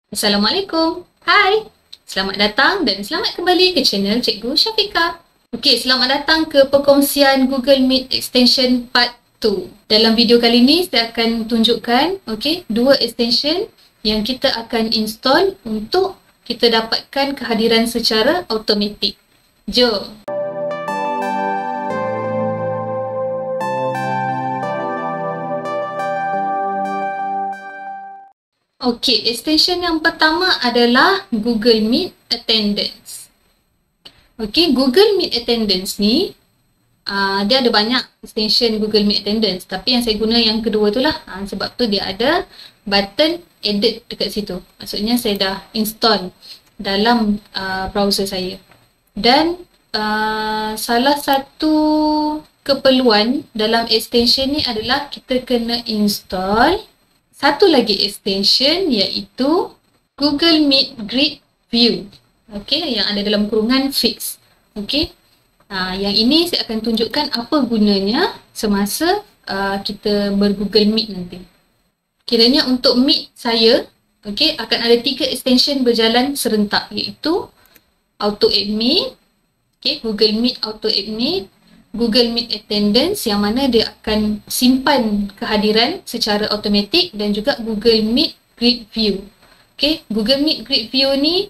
Assalamualaikum. Hai. Selamat datang dan selamat kembali ke channel Cikgu Syafiqah. Okey, selamat datang ke perkongsian Google Meet Extension Part 2. Dalam video kali ini saya akan tunjukkan dua extension yang kita akan install untuk kita dapatkan kehadiran secara automatik. Jom. Okey, extension yang pertama adalah Google Meet Attendance. Okey, Google Meet Attendance ni dia ada banyak extension Google Meet Attendance, tapi yang saya guna yang kedua tu lah. Sebab tu dia ada button edit dekat situ. Maksudnya saya dah install dalam browser saya. Dan salah satu keperluan dalam extension ni adalah kita kena install satu lagi extension, iaitu Google Meet Grid View. Okey, yang ada dalam kurungan fix. Okey. Yang ini saya akan tunjukkan apa gunanya semasa kita ber-Google Meet nanti. Kiranya untuk Meet saya, akan ada 3 extension berjalan serentak, iaitu Auto Admit, Google Meet Auto Admit, Google Meet Attendance yang mana dia akan simpan kehadiran secara automatik, dan juga Google Meet Grid View. Google Meet Grid View ni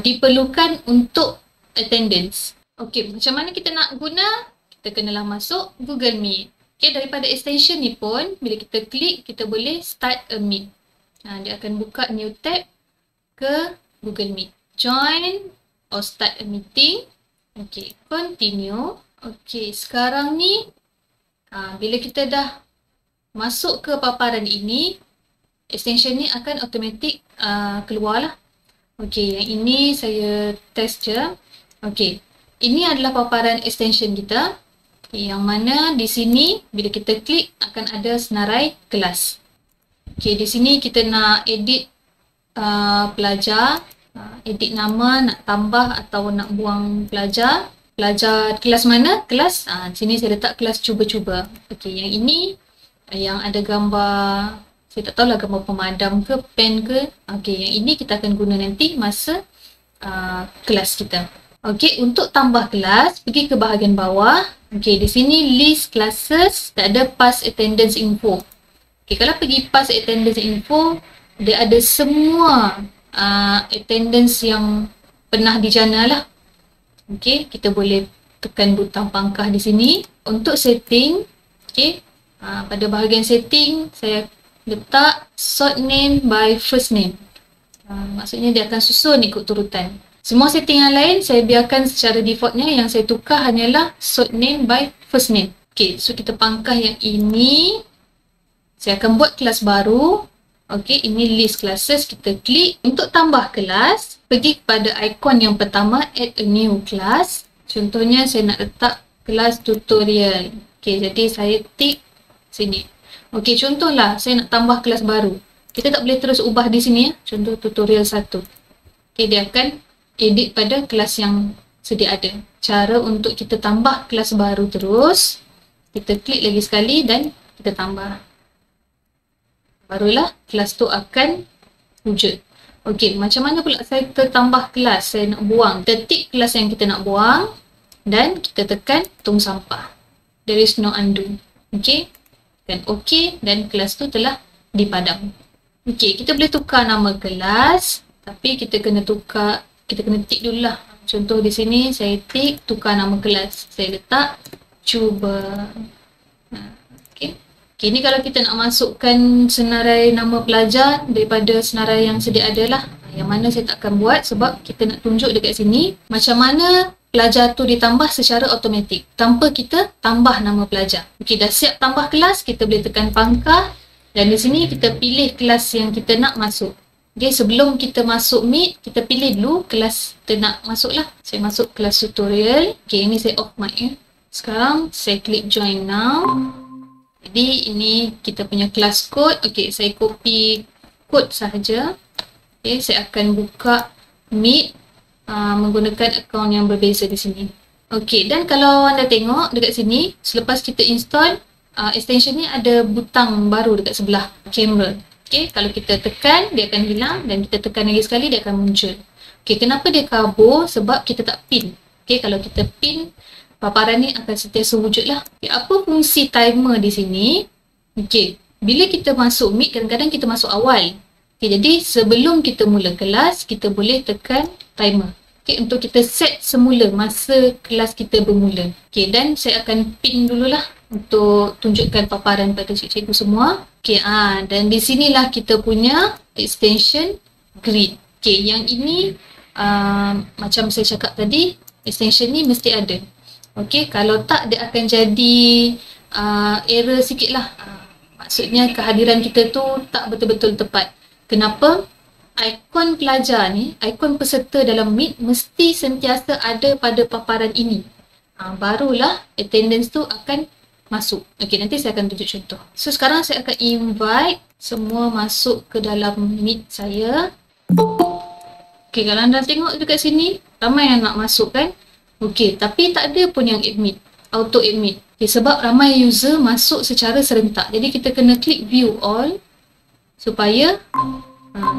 diperlukan untuk attendance. Macam mana kita nak guna? Kita kenalah masuk Google Meet. Daripada extension ni pun, bila kita klik, kita boleh start a meet. Dia akan buka new tab ke Google Meet. Join or start a meeting. Continue. Sekarang ni bila kita dah masuk ke paparan ini, extension ni akan automatik keluar lah. Yang ini saya test je. Ini adalah paparan extension kita, yang mana di sini bila kita klik akan ada senarai kelas. Di sini kita nak edit pelajar, edit nama, nak tambah atau nak buang pelajar. Pelajar kelas mana? Kelas, sini saya letak kelas cuba-cuba. Yang ini yang ada gambar, saya tak tahulah gambar pemadam ke, pen ke. Yang ini kita akan guna nanti masa kelas kita. Untuk tambah kelas, pergi ke bahagian bawah. Di sini list classes, tak ada past attendance info. Kalau pergi past attendance info, dia ada semua attendance yang pernah dijana lah. Kita boleh tekan butang pangkah di sini. Untuk setting, pada bahagian setting, saya letak sort name by first name. Maksudnya dia akan susun ikut turutan. Semua setting yang lain saya biarkan secara defaultnya. Yang saya tukar hanyalah sort name by first name. So kita pangkah yang ini. Saya akan buat kelas baru. Ini list classes, kita klik. Untuk tambah kelas, pergi kepada ikon yang pertama, add a new class. Contohnya saya nak letak kelas tutorial. Jadi saya tik sini. Contohlah saya nak tambah kelas baru. Kita tak boleh terus ubah di sini ya. Contoh tutorial 1. Dia akan edit pada kelas yang sedia ada. Cara untuk kita tambah kelas baru terus, kita klik lagi sekali dan kita tambah. Barulah kelas tu akan wujud. Macam mana pula saya tambah kelas? Saya nak buang. Kita tik kelas yang kita nak buang dan kita tekan tong sampah. There is no undo. Tekan OK dan kelas tu telah dipadam. Kita boleh tukar nama kelas, tapi kita kena tik dulu lah. Contoh di sini saya tik tukar nama kelas. Saya letak cuba. Ni kalau kita nak masukkan senarai nama pelajar daripada senarai yang sedia ada lah. Yang mana saya tak akan buat sebab kita nak tunjuk dekat sini macam mana pelajar tu ditambah secara automatik tanpa kita tambah nama pelajar. Dah siap tambah kelas, kita boleh tekan pangkah dan di sini kita pilih kelas yang kita nak masuk. Sebelum kita masuk Meet, kita pilih dulu kelas kita nak masuk lah. Saya masuk kelas tutorial. Ini saya off mic ya. Sekarang saya klik join now. Jadi ini kita punya kelas code. Saya copy code sahaja. Saya akan buka Meet menggunakan akaun yang berbeza di sini. Dan kalau anda tengok dekat sini, selepas kita install extension ni ada butang baru dekat sebelah kamera. Okay, kalau kita tekan, dia akan hilang dan kita tekan lagi sekali, dia akan muncul. Okay, kenapa dia kabur? Sebab kita tak pin. Okay, kalau kita pin, paparan ni akan sentiasa wujud lah. Okay, apa fungsi timer di sini? Okay, bila kita masuk meet, kadang-kadang kita masuk awal. Okay, jadi sebelum kita mula kelas, kita boleh tekan timer. Okay, untuk kita set semula masa kelas kita bermula. Okay, dan saya akan pin dululah untuk tunjukkan paparan pada cikgu semua. Okay, dan di sinilah kita punya extension grid. Okay, yang ini macam saya cakap tadi, extension ni mesti ada. Okay, kalau tak dia akan jadi error sikit lah. Maksudnya kehadiran kita tu tak betul-betul tepat. Kenapa? Ikon pelajar ni, ikon peserta dalam Meet mesti sentiasa ada pada paparan ini. Barulah attendance tu akan masuk. Okey, nanti saya akan tunjuk contoh. So, sekarang saya akan invite semua masuk ke dalam Meet saya. Okey, kalau anda tengok dekat sini, ramai yang nak masuk kan? Okey, tapi tak ada pun yang admit, auto admit. Okay, sebab ramai user masuk secara serentak. Jadi, kita kena klik view all supaya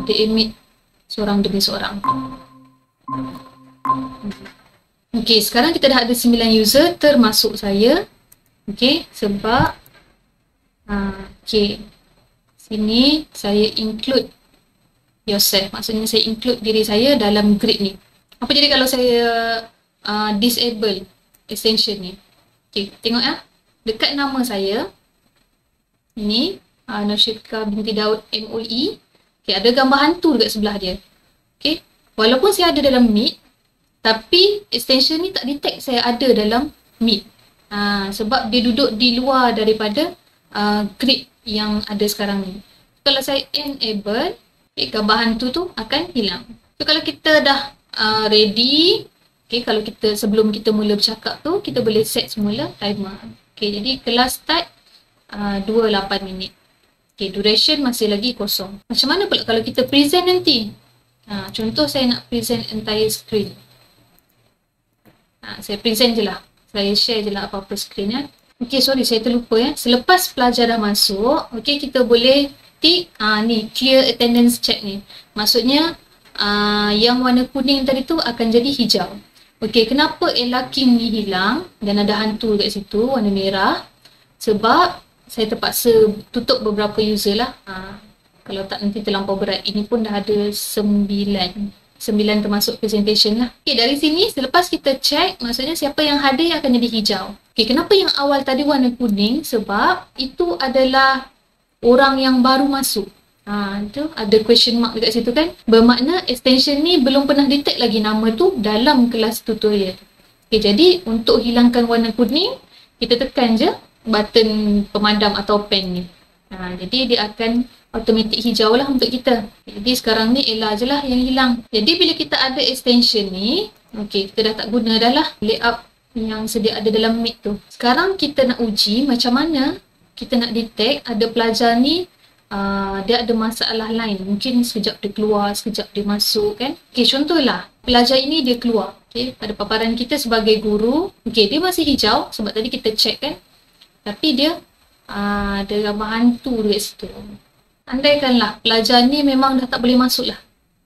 dia admit seorang demi seorang. Okey, sekarang kita dah ada 9 user termasuk saya. Okey, sebab okey, sini saya include yourself. Maksudnya saya include diri saya dalam grid ni. Apa jadi kalau saya disable extension ni? Okey, tengok ya. Dekat nama saya ini Nursyifqah binti Daud MOE. Okay, ada gambar hantu dekat sebelah dia. Okay, walaupun saya ada dalam Meet, tapi extension ni tak detect saya ada dalam Meet. Sebab dia duduk di luar daripada grid yang ada sekarang ni. Kalau saya enable, okay, gambar hantu tu akan hilang. So, kalau kita dah ready, okay, kalau kita sebelum kita mula bercakap tu, kita boleh set semula timer. Okay, jadi kelas start 28 minit. Okay, duration masih lagi kosong. Macam mana pula kalau kita present nanti? Contoh saya nak present entire screen. Saya present je lah. Saya share je lah apa-apa screen ya. Okay, sorry saya terlupa ya. Selepas pelajar dah masuk, okay, kita boleh tick ni clear attendance check ni. Maksudnya yang warna kuning tadi tu akan jadi hijau. Okay, kenapa Ella King ni hilang dan ada hantu kat situ warna merah? Sebab saya terpaksa tutup beberapa user lah. Kalau tak nanti terlampau berat. Ini pun dah ada 9 termasuk presentation lah. Okay, dari sini selepas kita check, maksudnya siapa yang hadir akan jadi hijau. Okay, kenapa yang awal tadi warna kuning? Sebab itu adalah orang yang baru masuk. Itu ada question mark dekat situ kan. Bermakna extension ni belum pernah detect lagi nama tu dalam kelas tutorial. Okay, jadi untuk hilangkan warna kuning, kita tekan je button pemadam atau pen ni. Jadi dia akan automatic hijau lah untuk kita. Jadi sekarang ni Ella je lah yang hilang. Jadi bila kita ada extension ni, okay, kita dah tak guna dah lah layout yang sedia ada dalam Meet tu. Sekarang kita nak uji macam mana kita nak detect ada pelajar ni dia ada masalah lain. Mungkin sekejap dia keluar, sekejap dia masuk kan. Okay, contohlah pelajar ini dia keluar. Okay, pada paparan kita sebagai guru, okay, dia masih hijau sebab tadi kita check kan. Tapi dia ada gambar hantu dekat situ. Andaikanlah pelajar ni memang dah tak boleh masuk lah.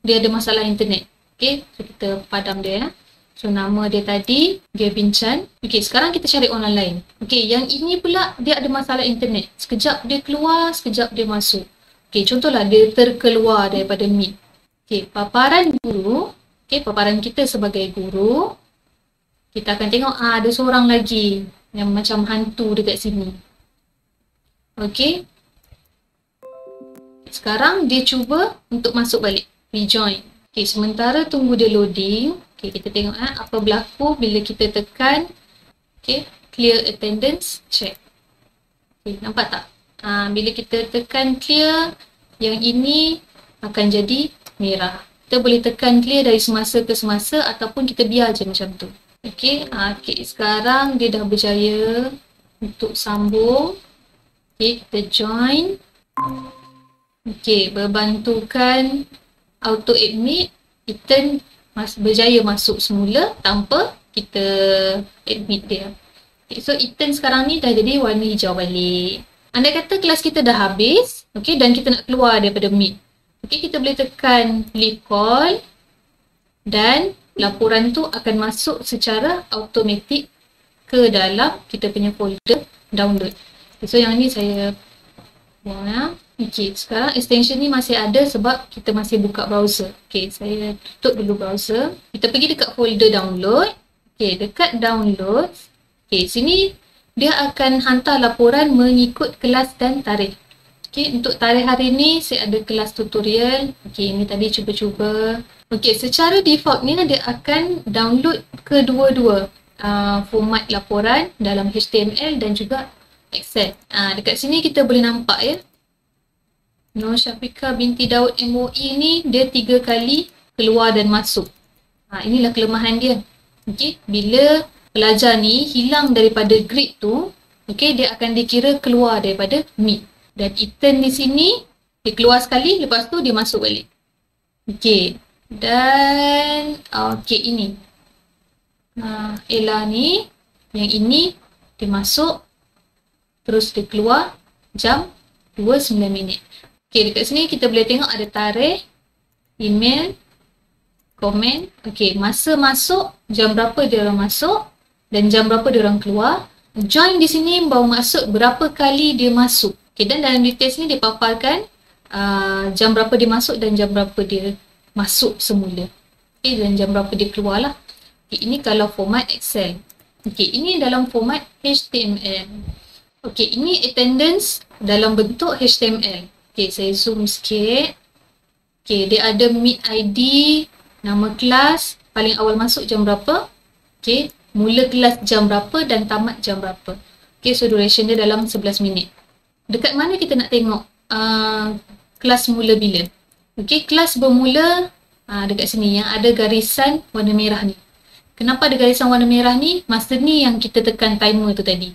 Dia ada masalah internet. Okay, so kita padam dia ya. So nama dia tadi Gavin Chan. Okay, sekarang kita cari orang lain. Okay, yang ini pula dia ada masalah internet. Sekejap dia keluar, sekejap dia masuk. Okay, contohlah dia terkeluar daripada Meet. Okay, paparan guru. Okay, paparan kita sebagai guru. Kita akan tengok ada seorang lagi yang macam hantu dekat sini. Okey. Sekarang dia cuba untuk masuk balik. Rejoin. Okey, sementara tunggu dia loading. Okey, kita tengok apa berlaku bila kita tekan. Okey, clear attendance check. Okey, nampak tak? Bila kita tekan clear, yang ini akan jadi merah. Kita boleh tekan clear dari semasa ke semasa ataupun kita biar je macam tu. Okey, sekarang dia dah berjaya untuk sambung. Okey, kita join. Okey, berbantukan auto admit, kita berjaya masuk semula tanpa kita admit dia. Okay, so Ethan sekarang ni dah jadi warna hijau balik. Andai kata kelas kita dah habis, Okey, dan kita nak keluar daripada Meet. Okey, kita boleh tekan leave call dan laporan tu akan masuk secara automatik ke dalam kita punya folder download. So yang ni saya buang ya. Okey, sekarang extension ni masih ada sebab kita masih buka browser. Okey, saya tutup dulu browser. Kita pergi dekat folder download. Okey, dekat download. Okey, sini dia akan hantar laporan mengikut kelas dan tarikh. Okey, untuk tarikh hari ni saya ada kelas tutorial. Okey, ini tadi cuba-cuba. Okey, secara default ni dia akan download kedua-dua format laporan dalam HTML dan juga Excel. Dekat sini kita boleh nampak ya. Nur Syafiqah binti Daud MOE ni dia 3 kali keluar dan masuk. Inilah kelemahan dia. Okey, bila pelajar ni hilang daripada grid tu, okey, dia akan dikira keluar daripada Meet. Dan Ethan di sini dia keluar sekali, lepas tu dia masuk balik. Okey. Dan okey, ini Ella ni, yang ini dia masuk terus dia keluar jam 2.09. Okey, dekat sini kita boleh tengok ada tarikh, email, komen. Okey, masa masuk, jam berapa dia orang masuk dan jam berapa dia orang keluar. Join di sini bawa maksud berapa kali dia masuk. Okey, dan dalam details ni dia paparkan jam berapa dia masuk dan jam berapa dia masuk semula. Okey, dan jam berapa dia keluar lah. Okey, ini kalau format Excel. Okey, ini dalam format HTML. Okey, ini attendance dalam bentuk HTML. Okey, saya zoom sikit. Okey, dia ada Meet ID, nama kelas, paling awal masuk jam berapa. Okey, mula kelas jam berapa dan tamat jam berapa. Okey, so duration dia dalam 11 minit. Dekat mana kita nak tengok kelas mula bila? Okey, kelas bermula dekat sini yang ada garisan warna merah ni. Kenapa ada garisan warna merah ni? Masa ni yang kita tekan timer tu tadi.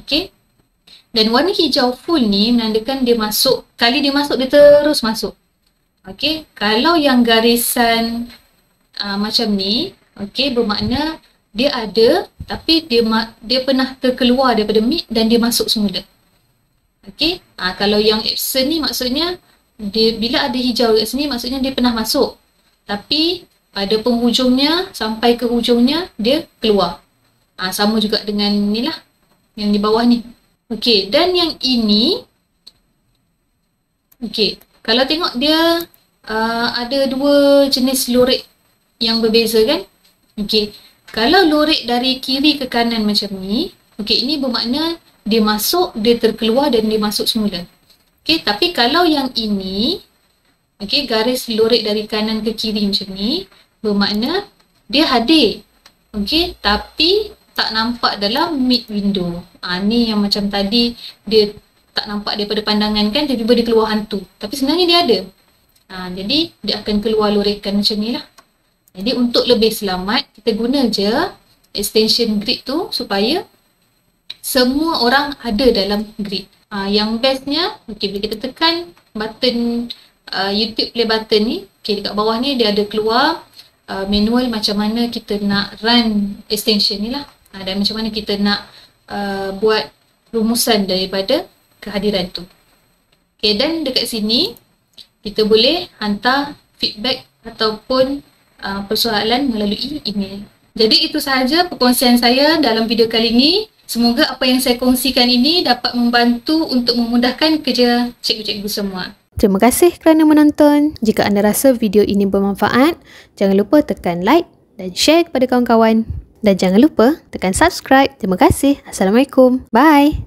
Okey. Dan warna hijau full ni menandakan dia masuk. Kali dia masuk, dia terus masuk. Okey. Kalau yang garisan macam ni, okey, bermakna dia ada tapi dia pernah terkeluar daripada Meet dan dia masuk semula. Okey. Kalau yang absent ni maksudnya dia bila ada hijau kat sini maksudnya dia pernah masuk. Tapi pada penghujungnya sampai ke hujungnya dia keluar. Sama juga dengan ni lah yang di bawah ni. Okey, dan yang ini okey, kalau tengok dia ada dua jenis lorek yang berbeza kan? Okey, kalau lorek dari kiri ke kanan macam ni, okey, ini bermakna dia masuk, dia terkeluar dan dia masuk semula. Okey, tapi kalau yang ini, okey, garis lorek dari kanan ke kiri macam ni, bermakna dia hadir. Okey, tapi tak nampak dalam Meet window. Ni yang macam tadi dia tak nampak daripada pandangan kan, tiba-tiba dia keluar hantu. Tapi sebenarnya dia ada. Jadi dia akan keluar lorekan macam ni lah. Jadi untuk lebih selamat, kita guna je extension grid tu supaya semua orang ada dalam grid. Yang bestnya, okay, bila kita tekan button YouTube play button ni, okay, dekat bawah ni dia ada keluar manual macam mana kita nak run extension ni lah. Dan macam mana kita nak buat rumusan daripada kehadiran tu. Okay, dan dekat sini kita boleh hantar feedback ataupun persoalan melalui email. Jadi itu sahaja perkongsian saya dalam video kali ini. Semoga apa yang saya kongsikan ini dapat membantu untuk memudahkan kerja cikgu-cikgu semua. Terima kasih kerana menonton. Jika anda rasa video ini bermanfaat, jangan lupa tekan like dan share kepada kawan-kawan. Dan jangan lupa tekan subscribe. Terima kasih. Assalamualaikum. Bye.